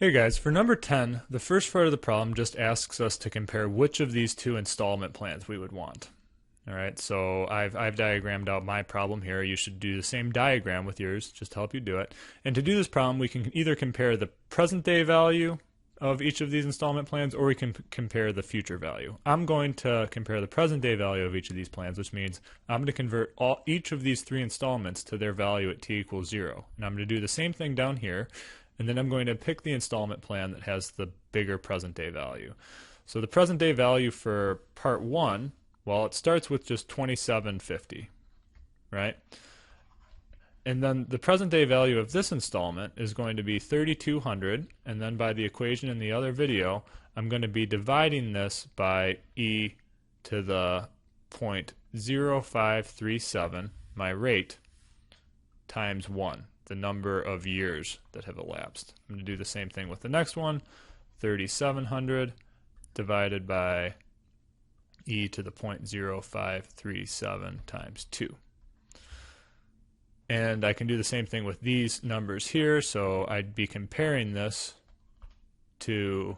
Hey guys, for number 10, the first part of the problem just asks us to compare which of these two installment plans we would want. All right, so I've diagrammed out my problem here. You should do the same diagram with yours, just to help you do it. And to do this problem, we can either compare the present day value of each of these installment plans, or we can compare the future value. I'm going to compare the present day value of each of these plans, which means I'm going to convert each of these three installments to their value at t equals 0. And I'm going to do the same thing down here, and then I'm going to pick the installment plan that has the bigger present day value. So the present day value for part 1, well, it starts with just 2750, right? And then the present day value of this installment is going to be 3200, and then by the equation in the other video, I'm going to be dividing this by e to the 0.0537, my rate, times 1, the number of years that have elapsed. I'm going to do the same thing with the next one, 3700 divided by e to the 0.0537 times 2. And I can do the same thing with these numbers here, so I'd be comparing this to,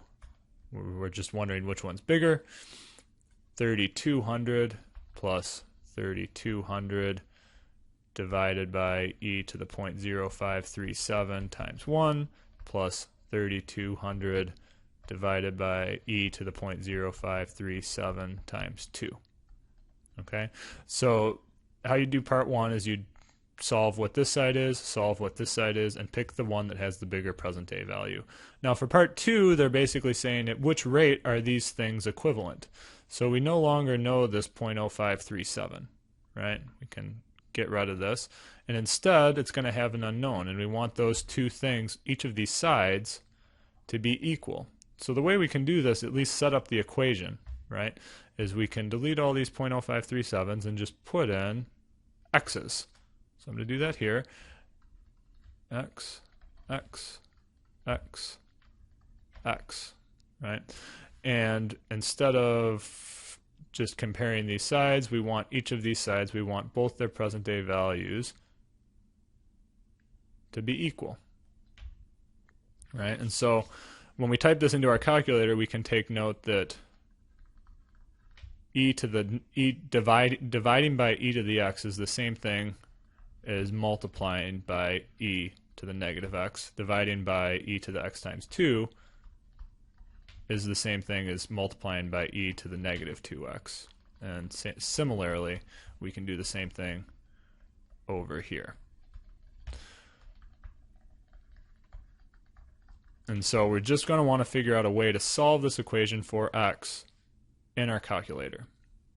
we're just wondering which one's bigger, 3200 plus 3200 divided by e to the 0.0537 times 1 plus 3200 divided by e to the 0.0537 times 2. Okay, so how you do part 1 is you solve what this side is, solve what this side is, and pick the one that has the bigger present day value. Now for part 2, they're basically saying at which rate are these things equivalent. So we no longer know this 0.0537, right? We can get rid of this, and instead it's going to have an unknown, and we want those two things, each of these sides, to be equal. So the way we can do this, at least set up the equation, right, is we can delete all these 0.0537s and just put in x's. So I'm going to do that here. X, x, x, x, right? And instead of just comparing these sides, we want each of these sides, we want both their present day values to be equal, right? And so when we type this into our calculator, we can take note that dividing by e to the x is the same thing as multiplying by e to the negative x. Dividing by e to the x times 2 is the same thing as multiplying by e to the negative 2x. And similarly, we can do the same thing over here. And so we're just going to want to figure out a way to solve this equation for x in our calculator.